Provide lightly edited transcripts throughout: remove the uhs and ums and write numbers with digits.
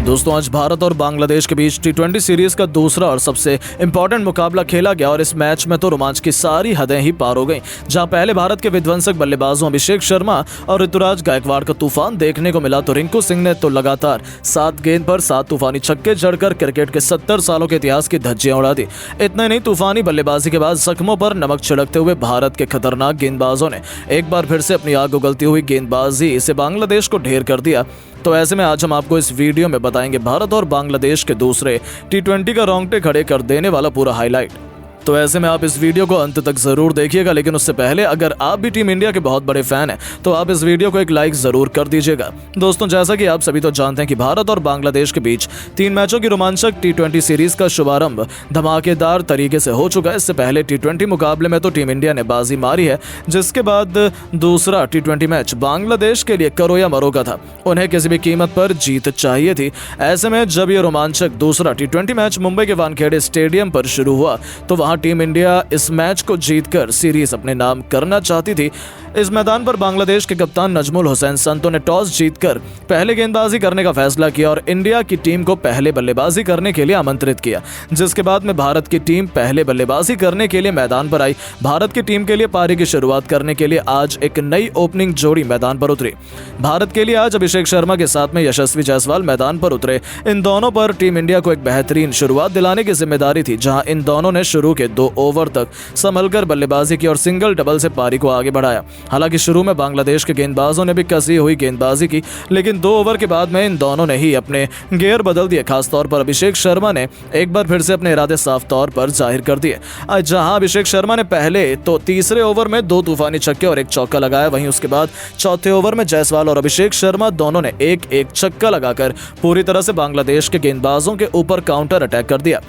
दोस्तों आज भारत और बांग्लादेश के बीच टी20 सीरीज का दूसरा और सबसे इंपॉर्टेंट मुकाबला खेला गया और इस मैच में तो रोमांच की सारी हदें ही पार हो गईं। जहां पहले भारत के विध्वंसक बल्लेबाजों अभिषेक शर्मा और ऋतुराज गायकवाड़ का तूफान देखने को मिला, तो रिंकू सिंह ने तो लगातार 7 गेंद पर 7 तूफानी छक्के जड़कर क्रिकेट के 70 सालों के इतिहास की धज्जियां उड़ा दी। इतना नहीं, तूफानी बल्लेबाजी के बाद जख्मों पर नमक छिड़कते हुए भारत के खतरनाक गेंदबाजों ने एक बार फिर से अपनी आग उगलती हुई गेंदबाजी से बांग्लादेश को ढेर कर दिया। तो ऐसे में आज हम आपको इस वीडियो में बताएंगे भारत और बांग्लादेश के दूसरे टी20 का रोंगटे खड़े कर देने वाला पूरा हाईलाइट। तो ऐसे में आप इस वीडियो को अंत तक जरूर देखिएगा, लेकिन उससे पहले अगर आप भी टीम इंडिया के बहुत बड़े फैन हैं तो आप इस वीडियो को एक लाइक जरूर कर दीजिएगा। दोस्तों जैसा कि आप सभी तो जानते हैं कि भारत और बांग्लादेश के बीच 3 मैचों की रोमांचक टी20 सीरीज का शुभारंभ धमाकेदार तरीके से हो चुका है। इससे पहले टी20 मुकाबले में तो टीम इंडिया ने बाजी मारी है, जिसके बाद दूसरा टी20 मैच बांग्लादेश के लिए करो या मरो का था। उन्हें किसी भी कीमत पर जीत चाहिए थी। ऐसे में जब ये रोमांचक दूसरा टी20 मैच मुंबई के वानखेड़े स्टेडियम पर शुरू हुआ तो वहां टीम इंडिया इस मैच को जीतकर सीरीज अपने नाम करना चाहती थी। इस मैदान पर बांग्लादेश के कप्तान नजमुल हुसैन संतो ने टॉस जीतकर पहले गेंदबाजी करने का फैसला किया और इंडिया की टीम को पहले बल्लेबाजी करने के लिए आमंत्रित किया, जिसके बाद में भारत की टीम पहले बल्लेबाजी करने के लिए मैदान पर आई। भारत की टीम के लिए पारी की शुरुआत करने के लिए आज एक नई ओपनिंग जोड़ी मैदान पर उतरी। भारत के लिए आज अभिषेक शर्मा के साथ में यशस्वी जायसवाल मैदान पर उतरे। इन दोनों पर टीम इंडिया को एक बेहतरीन शुरुआत दिलाने की जिम्मेदारी थी, जहां इन दोनों ने शुरू के 2 ओवर तक संभलकर बल्लेबाजी की और सिंगल डबल से पारी को आगे बढ़ाया। हालांकि शुरू में बांग्लादेश के गेंदबाजों ने भी कसी हुई गेंदबाजी की, लेकिन 2 ओवर के बाद में इन दोनों ने ही अपने गियर बदल दिए। खासतौर पर अभिषेक शर्मा ने एक बार फिर से अपने इरादे साफ तौर पर जाहिर कर दिए। जहां अभिषेक शर्मा ने पहले तो तीसरे ओवर में 2 तूफानी छक्के और 1 चौका लगाया, वहीं उसके बाद चौथे ओवर में जायसवाल और अभिषेक शर्मा दोनों ने एक छक्का लगाकर पूरी तरह से बांग्लादेश के गेंदबाजों के ऊपर काउंटर अटैक कर दिया।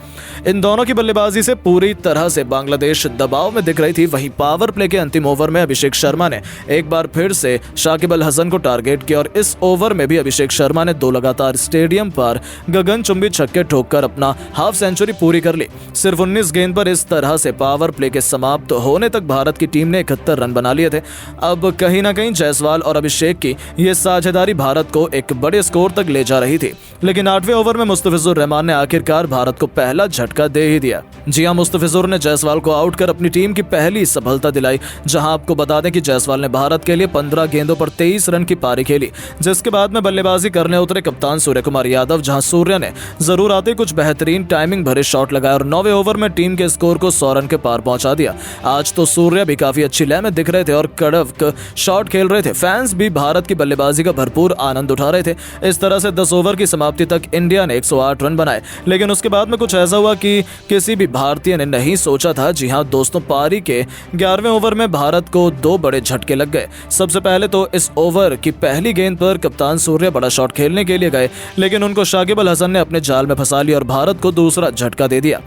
इन दोनों की बल्लेबाजी से पूरी तरह से बांग्लादेश दबाव में दिख रही थी। वहीं पावर प्ले के अंतिम ओवर में अभिषेक शर्मा ने एक बार फिर से शाकिब अल हसन को टारगेट किया और इस ओवर में भी अभिषेक शर्मा ने 2 लगातार स्टेडियम पर गगनचुंबी छक्के ठोककर अपना हाफ सेंचुरी पूरी कर ली। सिर्फ 19 गेंद पर इस तरह से पावर प्ले के समाप्त होने तक भारत की टीम ने 71 रन बना लिए थे। अब कहीं ना कहीं जायसवाल और अभिषेक की यह साझेदारी भारत को एक बड़े स्कोर तक ले जा रही थी, लेकिन 8वें ओवर में मुस्तफिजुर रहमान ने आखिरकार भारत को पहला झटका दे ही दिया। जी हां, मुस्तफिजुर ने जायसवाल को आउट कर अपनी टीम की पहली सफलता दिलाई। जहां आपको बता दें कि जायसवाल ने भारत के लिए 15 गेंदों पर 23 रन की पारी खेली, जिसके बाद में बल्लेबाजी करने उतरे कप्तान सूर्य कुमार यादव। जहां सूर्य ने जरूर आते कुछ बेहतरीन टाइमिंग भरे शॉट लगाए और 9वें ओवर में टीम के स्कोर को 100 रन के पार पहुंचा दिया। आज तो सूर्य भी काफी अच्छी लय में दिख रहे थे और कड़क शॉट खेल रहे थे। फैंस भी भारत की बल्लेबाजी का भरपूर आनंद उठा रहे थे। इस तरह से 10 ओवर की समाप्ति तक इंडिया ने 108 रन बनाए, लेकिन उसके बाद में कुछ ऐसा हुआ कि किसी भी भारतीय ने नहीं सोचा था। जी हां दोस्तों, पारी के 11वें ओवर में भारत को 2 बड़े झटके लग गए। सबसे पहले तो इस ओवर की पहली गेंद पर कप्तान सूर्य बड़ा शॉट खेलने के लिए गए, लेकिन उनको शाकिब अल हसन ने अपने जाल में फंसा लिया और भारत को दूसरा झटका दे दिया।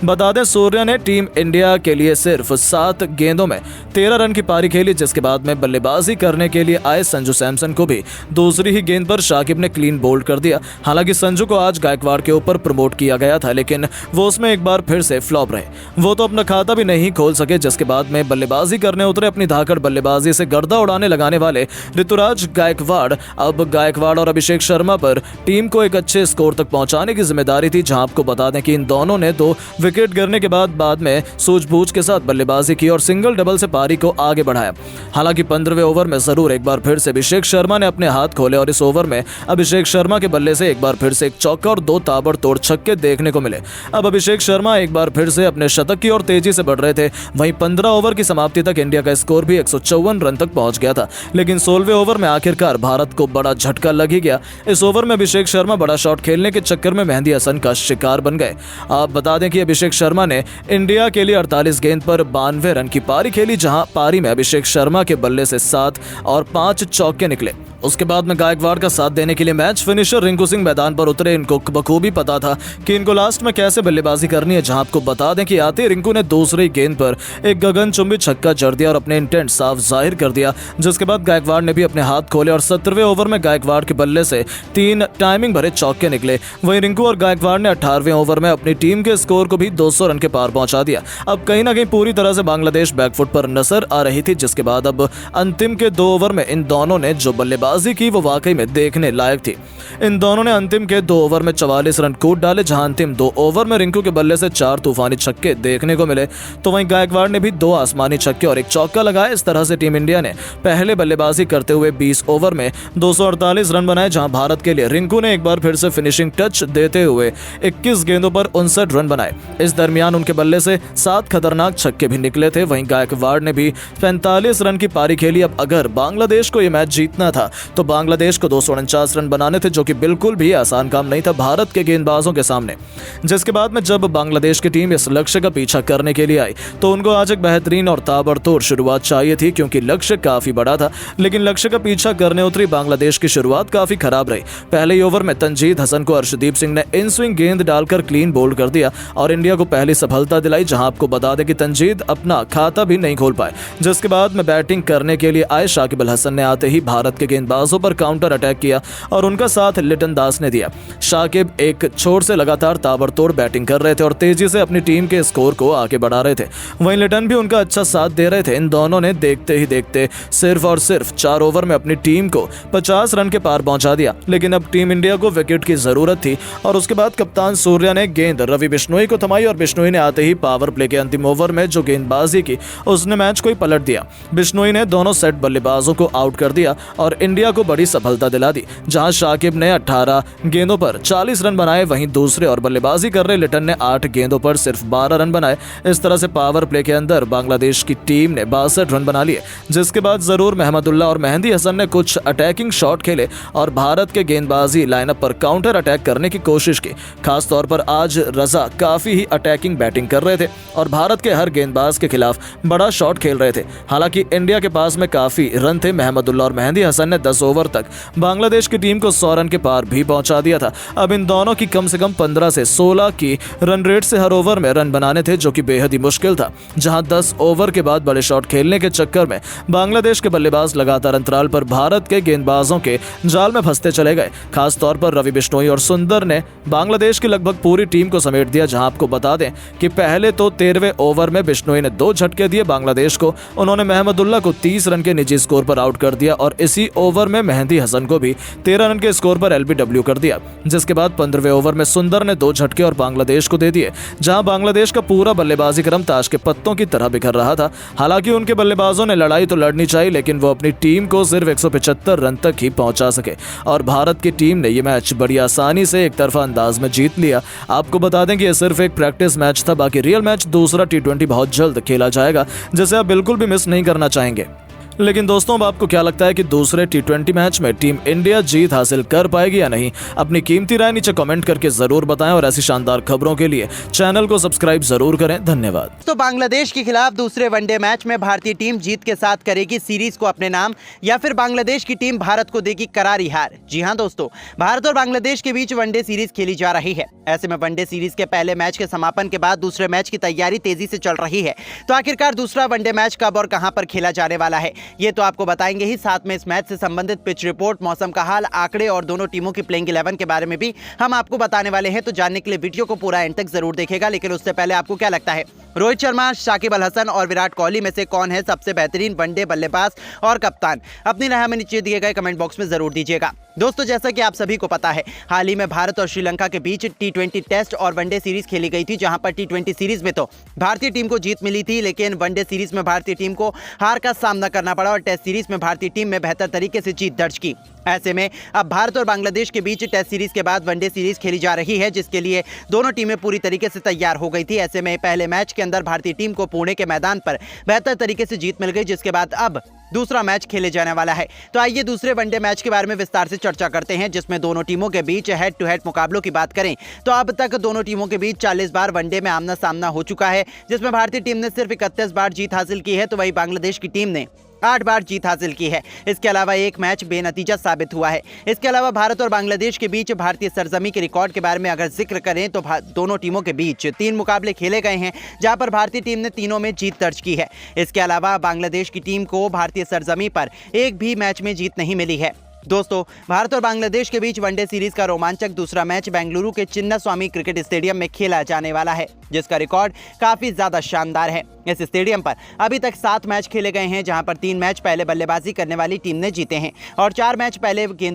बता दें सूर्य ने टीम इंडिया के लिए सिर्फ 7 गेंदों में 13 रन की पारी खेली, जिसके बाद में बल्लेबाजी करने के लिए आए संजू सैमसन को भी दूसरी ही गेंद पर शाकिब ने क्लीन बोल्ड कर दिया। हालांकि संजू को आज गायकवाड़ के ऊपर प्रमोट किया गया था, लेकिन वो उसमें एक बार फिर से फ्लॉप रहे। वो तो अपना खाता भी नहीं खोल सके, जिसके बाद में बल्लेबाजी करने उतरे अपनी धाकड़ बल्लेबाजी से गर्दा उड़ाने लगाने वाले ऋतुराज गायकवाड़। अब गायकवाड़ और अभिषेक शर्मा पर टीम को एक अच्छे स्कोर तक पहुंचाने की जिम्मेदारी थी। जहां आपको बता दें कि इन दोनों ने 2 विकेट गिरने के बाद में सूझबूझ के साथ बल्लेबाजी की और सिंगल डबल से पारी को आगे बढ़ाया। हालांकि 15वें ओवर में जरूर एक बार फिर से अभिषेक शर्मा ने अपने हाथ खोले और इस ओवर में अभिषेक शर्मा के बल्ले से एक बार फिर से 1 चौका और 2 ताबड़तोड़ छक्के देखने को मिले। अब अभिषेक शर्मा एक बार फिर से अपने शतक की ओर तेजी से बढ़ रहे थे। वहीं 15 ओवर की समाप्ति तक इंडिया का स्कोर भी 154 रन तक पहुंच गया था, लेकिन 16वें ओवर में आखिरकार भारत को बड़ा झटका लग ही गया। इस ओवर में अभिषेक शर्मा बड़ा शॉट खेलने के चक्कर में मेहंदी हसन का शिकार बन गए। आप बता दें कि अभिषेक शर्मा ने इंडिया के लिए 48 गेंद पर 92 रन की पारी खेली, जहां पारी में अभिषेक शर्मा के बल्ले से 7 और 5 चौके निकले। उसके बाद में गायकवाड़ का साथ देने के लिए मैच फिनिशर रिंकू सिंह मैदान पर उतरे। इनको बखूबी पता था कि इनको लास्ट में कैसे बल्लेबाजी करनी है। जहां आपको बता दें कि आते रिंकू ने दूसरी गेंद पर एक गगनचुंबी छक्का जड़ दिया और अपने इंटेंट साफ जाहिर कर दिया, जिसके बाद गायकवाड़ ने भी अपने हाथ खोले और 17वें ओवर में गायकवाड़ के बल्ले से 3 टाइमिंग भरे चौके निकले। वहीं रिंकू और गायकवाड़ ने 18वें ओवर में अपनी टीम के स्कोर को भी 200 रन के पार पहुंचा दिया। अब कहीं ना कहीं पूरी तरह से बांग्लादेश बैकफुट पर नजर आ रही थी, जिसके बाद अब अंतिम के 2 ओवर में इन दोनों ने जो बल्लेबाजी बल्लेबाजी की वो वाकई में देखने लायक थी। इन दोनों ने अंतिम के 2 ओवर में 44 रन कूद डाले, जहां अंतिम 2 ओवर में रिंकू के बल्ले से 4 तूफानी छक्के देखने को मिले, तो वहीं गायकवाड़ ने भी 2 आसमानी छक्के और 1 चौका लगाया। इस तरह से टीम इंडिया ने पहले बल्लेबाजी करते हुए 20 ओवर में 248 रन बनाए, जहां भारत के लिए रिंकू ने एक बार फिर से फिनिशिंग टच देते हुए 21 गेंदों पर 59 रन बनाए। इस दरमियान उनके बल्ले से 7 खतरनाक छक्के भी निकले थे। वहीं गायकवाड़ ने भी 45 रन की पारी खेली। अब अगर बांग्लादेश को यह मैच जीतना था तो बांग्लादेश को 249 रन बनाने थे, जो कि बिल्कुल भी आसान काम नहीं था भारत के गेंदबाजों के सामने। जिसके बाद में जब बांग्लादेश की टीम इस लक्ष्य का पीछा करने के लिए आई तो उनको आज एक बेहतरीन और ताबड़तोड़ शुरुआत चाहिए थी, क्योंकि लक्ष्य काफी बड़ा था। लेकिन लक्ष्य का पीछा करने उतरी बांग्लादेश की शुरुआत काफी खराब रही। पहले ही ओवर में तंजीद हसन को अर्शदीप सिंह ने इन स्विंग गेंद डालकर क्लीन बोल्ड कर दिया और इंडिया को पहली सफलता दिलाई, जहां आपको बता दें कि तंजीद अपना खाता भी नहीं खोल पाए। जिसके बाद में बैटिंग करने के लिए आए शाकिब अल हसन ने आते ही भारत के गेंदबाजों पर काउंटर अटैक किया और उनका साथ लिटन दास ने दिया। शाकिब एक छोर से लगातार ताबड़तोड़ बैटिंग कर रहे थे और तेजी से अपनी टीम के स्कोर को आगे बढ़ा रहे थे। वहीं लिटन भी उनका अच्छा साथ दे रहे थे। इन दोनों ने देखते ही देखते सिर्फ और सिर्फ 4 ओवर में अपनी टीम को 50 रन के पार पहुंचा दिया। लेकिन अब टीम इंडिया को विकेट की जरूरत थी और उसके बाद कप्तान सूर्या ने गेंद रवि बिश्नोई को थमाई और बिश्नोई ने आते ही पावर प्ले के अंतिम ओवर में जो गेंदबाजी की उसने मैच को ही पलट दिया। बिश्नोई ने दोनों सेट बल्लेबाजों को आउट कर दिया और इंडिया को बड़ी सफलता दिला दी, जहां शाकिब ने 18 गेंदों पर 40 रन बनाए। वहीं दूसरे और बल्लेबाजी कर रहे लिटन ने 8 गेंदों पर सिर्फ 12 रन बनाए। इस तरह से पावर प्ले के अंदर बांग्लादेश की टीम ने 62 रन बना लिए, जिसके बाद जरूर महमदुल्लाह और मेहंदी हसन ने कुछ अटैकिंग शॉट खेले और भारत के गेंदबाजी लाइनअप पर काउंटर अटैक करने की कोशिश की। खासतौर पर आज रजा काफी ही अटैकिंग बैटिंग कर रहे थे और भारत के हर गेंदबाज के खिलाफ बड़ा शॉट खेल रहे थे। हालांकि इंडिया के पास में काफी रन थे। महमदुल्लाह और मेहंदी हसन ने 10 ओवर तक बांग्लादेश की टीम को 100 रन के पार भी पहुंचा दिया था। अब इन दोनों की कम से कम 15 से 16 की रन रेट से हर ओवर में रन बनाने थे, जो कि बेहद ही मुश्किल था। जहां 10 ओवर के बाद बड़े शॉट खेलने के चक्कर में बांग्लादेश के बल्लेबाज लगातार अंतराल पर भारत के गेंदबाजों के जाल में फंसते चले गए। खासतौर पर रवि बिश्नोई और सुंदर ने बांग्लादेश की लगभग पूरी टीम को समेट दिया। जहां आपको बता दें कि पहले तो 13वें ओवर में बिश्नोई ने 2 झटके दिए बांग्लादेश को। उन्होंने महमदुल्लाह को 30 रन के निजी स्कोर पर आउट कर दिया और इसी ओवर में मेहंदी हसन को भी 13 रन के स्कोर पर एलबीडब्ल्यू कर दिया। जिसके बाद 15वें ओवर में सुंदर ने 2 झटके और बांग्लादेश को दे दिए, जहां बांग्लादेश का पूरा बल्लेबाजी क्रम ताश के पत्तों की तरह बिखर रहा था। हालांकि उनके बल्लेबाजों ने लड़ाई तो लड़नी चाहिए, लेकिन वो अपनी टीम को सिर्फ 175 रन तक ही पहुंचा सके और भारत की टीम ने यह मैच बड़ी आसानी से एक तरफा अंदाज में जीत लिया। आपको बता दें कि यह सिर्फ एक प्रैक्टिस मैच था। बाकी रियल मैच दूसरा T20 बहुत जल्द खेला जाएगा, जिसे आप बिल्कुल भी मिस नहीं करना चाहेंगे। लेकिन दोस्तों, अब आपको क्या लगता है कि दूसरे T20 मैच में टीम इंडिया जीत हासिल कर पाएगी या नहीं? अपनी कीमती राय नीचे कमेंट करके जरूर बताएं और ऐसी शानदार खबरों के लिए चैनल को सब्सक्राइब जरूर करें। धन्यवाद। तो बांग्लादेश के खिलाफ दूसरे वनडे मैच में भारतीय टीम जीत के साथ करेगी सीरीज को अपने नाम, या फिर बांग्लादेश की टीम भारत को देगी करारी हार? जी हाँ दोस्तों, भारत और बांग्लादेश के बीच वनडे सीरीज खेली जा रही है। ऐसे में वनडे सीरीज के पहले मैच के समापन के बाद दूसरे मैच की तैयारी तेजी से चल रही है। तो आखिरकार दूसरा वनडे मैच कब और कहां पर खेला जाने वाला है, ये तो आपको बताएंगे ही। साथ में इस मैच से संबंधित पिच रिपोर्ट, मौसम का हाल, आंकड़े और दोनों टीमों की प्लेइंग 11 के बारे में भी हम आपको बताने वाले हैं। तो जानने के लिए वीडियो को पूरा एंड तक जरूर देखिएगा। लेकिन उससे पहले आपको क्या लगता है, रोहित शर्मा, शाकिब अल हसन और विराट कोहली में से कौन है सबसे बेहतरीन वनडे बल्लेबाज और कप्तान? अपनी राय हमें नीचे दिए गए कमेंट बॉक्स में जरूर दीजिएगा। दोस्तों, जैसा कि आप सभी को पता है, हाल ही में भारत और श्रीलंका के बीच T20 टेस्ट और वनडे सीरीज खेली गई थी, जहां पर T20 सीरीज में तो भारतीय टीम को जीत मिली थी, लेकिन वनडे सीरीज में भारतीय टीम को हार का सामना करना पड़ा और टेस्ट सीरीज में भारतीय टीम में बेहतर तरीके से जीत दर्ज की। ऐसे में अब भारत और बांग्लादेश के बीच टेस्ट सीरीज के बाद वनडे सीरीज खेली जा रही है, जिसके लिए दोनों टीमें पूरी तरीके से तैयार हो गई थी। ऐसे में पहले मैच के अंदर भारतीय टीम को पुणे के मैदान पर बेहतर तरीके से जीत मिल गई, जिसके बाद अब दूसरा मैच खेले जाने वाला है। तो आइए दूसरे वनडे मैच के बारे में विस्तार से चर्चा करते हैं, जिसमें दोनों टीमों के बीच हेड टू हेड मुकाबलों की बात करें तो अब तक दोनों टीमों के बीच 40 बार वनडे में आमना सामना हो चुका है, जिसमें भारतीय टीम ने सिर्फ 31 बार जीत हासिल की है, तो वहीं बांग्लादेश की टीम ने 8 बार जीत हासिल की है। इसके अलावा एक मैच बेनतीजा साबित हुआ है। इसके अलावा भारत और बांग्लादेश के बीच भारतीय सरजमी के रिकॉर्ड के बारे में अगर जिक्र करें तो दोनों टीमों के बीच 3 मुकाबले खेले गए हैं, जहां पर भारतीय टीम ने तीनों में जीत दर्ज की है। इसके अलावा बांग्लादेश की टीम को भारतीय सरजमी पर एक भी मैच में जीत नहीं मिली है। दोस्तों, भारत और बांग्लादेश के बीच वनडे सीरीज का रोमांचक दूसरा मैच बेंगलुरु के चिन्नास्वामी क्रिकेट स्टेडियम में खेला जाने वाला है, जिसका रिकॉर्ड काफी ज्यादा शानदार है। इस स्टेडियम पर अभी तक 7 मैच खेले गए हैं, जहां पर 3 मैच पहले बल्लेबाजी करने वाली टीम ने जीते हैं और 4 मैच पहले गेंद